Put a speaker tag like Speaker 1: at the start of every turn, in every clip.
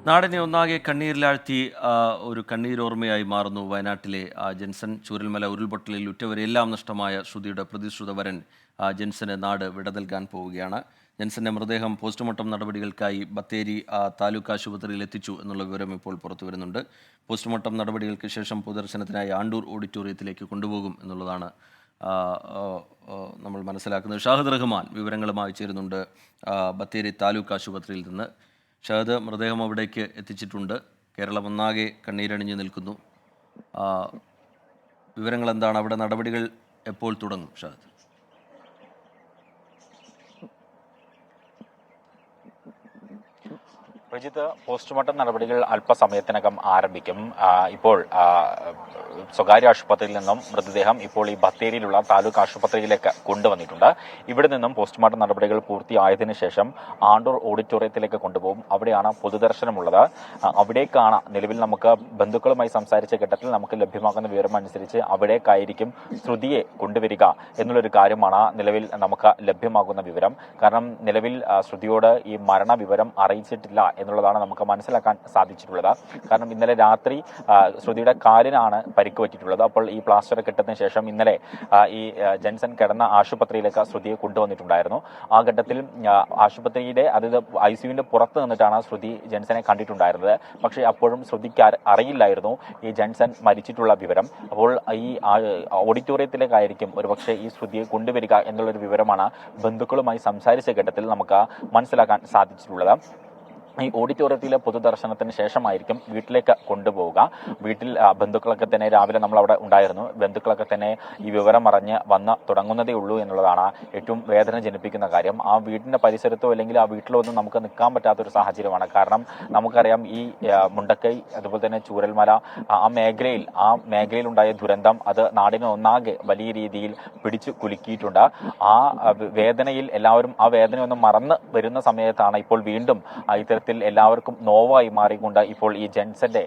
Speaker 1: നാടിനെ ഒന്നാകെ കണ്ണീരിലാഴ്ത്തി ഒരു കണ്ണീരോർമ്മയായി മാറുന്നു വയനാട്ടിലെ ജെൻസൺ. ചൂരൽമല ഉരുൾപൊട്ടലിൽ ഉറ്റവരെല്ലാം നഷ്ടമായ ശ്രുതിയുടെ പ്രതിശ്രുത വരൻ ജെൻസന് നാട് വിട നൽകാൻ പോവുകയാണ്. ജെൻസന്റെ മൃതദേഹം പോസ്റ്റ്മോർട്ടം നടപടികൾക്കായി ബത്തേരി താലൂക്ക് ആശുപത്രിയിൽ എത്തിച്ചു എന്നുള്ള വിവരം ഇപ്പോൾ പുറത്തു വരുന്നുണ്ട്. പോസ്റ്റ്മോർട്ടം നടപടികൾക്ക് ശേഷം പൊതുദർശനത്തിനായി ആണ്ടൂർ ഓഡിറ്റോറിയത്തിലേക്ക് കൊണ്ടുപോകും എന്നുള്ളതാണ് നമ്മൾ മനസ്സിലാക്കുന്നത്. ഷാഹിദ് റഹ്മാൻ വിവരങ്ങളുമായി ചേരുന്നുണ്ട് ബത്തേരി താലൂക്ക് ആശുപത്രിയിൽ നിന്ന്. ഷാഹിദ്, മൃതദേഹം അവിടേക്ക് എത്തിച്ചിട്ടുണ്ട്. കേരളം ഒന്നാകെ കണ്ണീരണിഞ്ഞു നിൽക്കുന്നു. വിവരങ്ങൾ എന്താണ്? അവിടെ നടപടികൾ എപ്പോൾ തുടങ്ങും ഷാഹിദ്?
Speaker 2: പ്രജിത്ത്, പോസ്റ്റ്മോർട്ടം നടപടികൾ അല്പസമയത്തിനകം ആരംഭിക്കും. ഇപ്പോൾ സ്വകാര്യ ആശുപത്രിയിൽ നിന്നും മൃതദേഹം ഇപ്പോൾ ഈ ബത്തേരിയിലുള്ള താലൂക്ക് ആശുപത്രിയിലേക്ക് കൊണ്ടുവന്നിട്ടുണ്ട്. ഇവിടെ നിന്നും പോസ്റ്റ്മോർട്ടം നടപടികൾ പൂർത്തിയായതിനു ശേഷം ആണ്ടൂർ ഓഡിറ്റോറിയത്തിലേക്ക് കൊണ്ടുപോകും. അവിടെയാണ് പൊതുദർശനമുള്ളത്. അവിടേക്കാണ് നിലവിൽ നമുക്ക് ബന്ധുക്കളുമായി സംസാരിച്ച ഘട്ടത്തിൽ നമുക്ക് ലഭ്യമാകുന്ന വിവരം അനുസരിച്ച് അവിടേക്കായിരിക്കും ശ്രുതിയെ കൊണ്ടുവരിക എന്നുള്ളൊരു കാര്യമാണ് നിലവിൽ നമുക്ക് ലഭ്യമാകുന്ന വിവരം. കാരണം നിലവിൽ ശ്രുതിയോട് ഈ മരണ വിവരം അറിയിച്ചിട്ടില്ല എന്നുള്ളതാണ് നമുക്ക് മനസ്സിലാക്കാൻ സാധിച്ചിട്ടുള്ളത്. കാരണം ഇന്നലെ രാത്രി ശ്രുതിയുടെ കാലിനാണ് പരിക്ക് പറ്റിയിട്ടുള്ളത്. അപ്പോൾ ഈ പ്ലാസ്റ്റർ കെട്ടതിന് ശേഷം ഇന്നലെ ഈ ജെൻസൺ കിടന്ന ആശുപത്രിയിലേക്ക് ശ്രുതിയെ കൊണ്ടുവന്നിട്ടുണ്ടായിരുന്നു. ആ ഘട്ടത്തിൽ ആശുപത്രിയുടെ അതായത് ICUവിന്റെ പുറത്ത് നിന്നിട്ടാണ് ശ്രുതി ജെൻസനെ കണ്ടിട്ടുണ്ടായിരുന്നത്. പക്ഷേ അപ്പോഴും ശ്രുതിക്ക് അറിയില്ലായിരുന്നു ഈ ജെൻസൺ മരിച്ചിട്ടുള്ള വിവരം. അപ്പോൾ ഈ ഓഡിറ്റോറിയത്തിലേക്കായിരിക്കും ഒരുപക്ഷെ ഈ ശ്രുതിയെ കൊണ്ടുവരിക എന്നുള്ളൊരു വിവരമാണ് ബന്ധുക്കളുമായി സംസാരിച്ച ഘട്ടത്തിൽ നമുക്ക് മനസ്സിലാക്കാൻ സാധിച്ചിട്ടുള്ളത്. ഈ ഓഡിറ്റോറിയത്തിലെ പൊതുദർശനത്തിന് ശേഷമായിരിക്കും വീട്ടിലേക്ക് കൊണ്ടുപോവുക. വീട്ടിൽ ബന്ധുക്കളൊക്കെ തന്നെ രാവിലെ നമ്മൾ അവിടെ ഉണ്ടായിരുന്നു. ബന്ധുക്കളൊക്കെ തന്നെ ഈ വിവരം അറിഞ്ഞ് വന്ന് തുടങ്ങുന്നതേ ഉള്ളൂ എന്നുള്ളതാണ് ഏറ്റവും വേദന ജനിപ്പിക്കുന്ന കാര്യം. ആ വീടിന്റെ പരിസരത്തോ അല്ലെങ്കിൽ ആ വീട്ടിലോ ഒന്നും നമുക്ക് നിൽക്കാൻ പറ്റാത്തൊരു സാഹചര്യമാണ്. കാരണം നമുക്കറിയാം ഈ മുണ്ടക്കൈ അതുപോലെ തന്നെ ചൂരൽമല ആ മേഖലയിൽ ഉണ്ടായ ദുരന്തം അത് നാടിനെ ഒന്നാകെ വലിയ രീതിയിൽ പിടിച്ചു കുലുക്കിയിട്ടുണ്ട്. ആ വേദനയിൽ എല്ലാവരും ആ വേദനയൊന്നും മറന്ന് വരുന്ന സമയത്താണ് ഇപ്പോൾ വീണ്ടും ഇത്തരത്തിൽ എല്ലാവർക്കും നോവായി മാറിക്കൊണ്ട് ഇപ്പോൾ ഈ ജെൻസന്റെ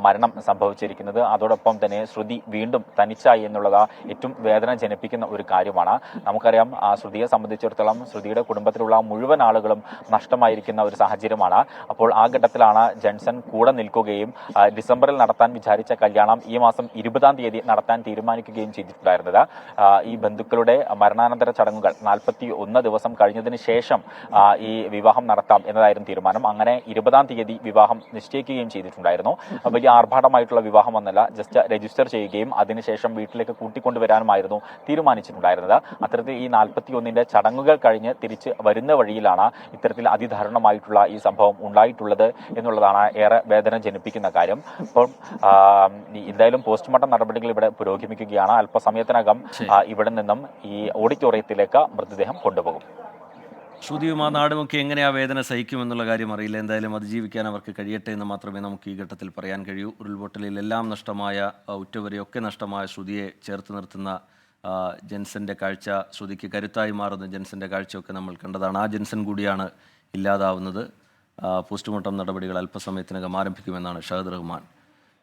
Speaker 2: മരണം സംഭവിച്ചിരിക്കുന്നത്. അതോടൊപ്പം തന്നെ ശ്രുതി വീണ്ടും തനിച്ചായി എന്നുള്ളത് ഏറ്റവും വേദന ജനിപ്പിക്കുന്ന ഒരു കാര്യമാണ്. നമുക്കറിയാം ശ്രുതിയെ സംബന്ധിച്ചിടത്തോളം ശ്രുതിയുടെ കുടുംബത്തിലുള്ള മുഴുവൻ ആളുകളും നഷ്ടമായിരിക്കുന്ന ഒരു സാഹചര്യമാണ്. അപ്പോൾ ആ ഘട്ടത്തിലാണ് ജെൻസൺ കൂടെ നിൽക്കുകയും ഡിസംബറിൽ നടത്താൻ വിചാരിച്ച കല്യാണം ഈ മാസം 20-ാം തീയതി നടത്താൻ തീരുമാനിക്കുകയും ചെയ്തിട്ടുണ്ടായിരുന്നത്. ഈ ബന്ധുക്കളുടെ മരണാനന്തര ചടങ്ങുകൾ 41 ദിവസം കഴിഞ്ഞതിന് ശേഷം ഈ വിവാഹം നടത്താം എന്നതായിരുന്നു തീരുമാനം. അങ്ങനെ 20-ാം തീയതി വിവാഹം നിശ്ചയിക്കുകയും ചെയ്തിട്ടുണ്ടായിരുന്നു. വലിയ ആർഭാടമായിട്ടുള്ള വിവാഹം ഒന്നല്ല, ജസ്റ്റ് രജിസ്റ്റർ ചെയ്യുകയും അതിനുശേഷം വീട്ടിലേക്ക് കൂട്ടിക്കൊണ്ടുവരാനുമായിരുന്നു തീരുമാനിച്ചിട്ടുണ്ടായിരുന്നത്. അത്തരത്തിൽ ഈ 41-ന്റെ ചടങ്ങുകൾ കഴിഞ്ഞ് തിരിച്ച് വരുന്ന വഴിയിലാണ് ഇത്തരത്തിൽ അതിദാരുണമായിട്ടുള്ള ഈ സംഭവം ഉണ്ടായിട്ടുള്ളത് എന്നുള്ളതാണ് ഏറെ വേദന ജനിപ്പിക്കുന്ന കാര്യം. അപ്പോൾ എന്തായാലും പോസ്റ്റ്മോർട്ടം നടപടികൾ ഇവിടെ പുരോഗമിക്കുകയാണ്. അല്പസമയത്തിനകം ഇവിടെ നിന്നും ഈ ഓഡിറ്റോറിയത്തിലേക്ക് മൃതദേഹം കൊണ്ടുപോകും.
Speaker 1: ശ്രുതിയും ആ നാടുമൊക്കെ എങ്ങനെ ആ വേദന സഹിക്കുമെന്നുള്ള കാര്യം അറിയില്ല. എന്തായാലും അതിജീവിക്കാൻ അവർക്ക് കഴിയട്ടെ എന്ന് മാത്രമേ നമുക്ക് ഈ ഘട്ടത്തിൽ പറയാൻ കഴിയൂ. ഉരുൾപൊട്ടലിൽ എല്ലാം നഷ്ടമായ ഉറ്റവരെയൊക്കെ നഷ്ടമായ ശ്രുതിയെ ചേർത്ത് നിർത്തുന്ന ജെൻസന്റെ കാഴ്ച, ശ്രുതിക്ക് കരുത്തായി മാറുന്ന ജെൻസന്റെ കാഴ്ചയൊക്കെ നമ്മൾ കണ്ടതാണ്. ആ ജെൻസൺ കൂടിയാണ് ഇല്ലാതാവുന്നത്. പോസ്റ്റ്മോർട്ടം നടപടികൾ അല്പസമയത്തിനകം ആരംഭിക്കുമെന്നാണ് ഷാഹിദ് റഹ്മാൻ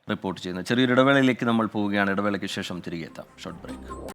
Speaker 1: റിപ്പോർട്ട് ചെയ്യുന്നത്. ചെറിയൊരു ഇടവേളയിലേക്ക് നമ്മൾ പോവുകയാണ്. ഇടവേളയ്ക്ക് ശേഷം തിരികെ എത്താം. Short break.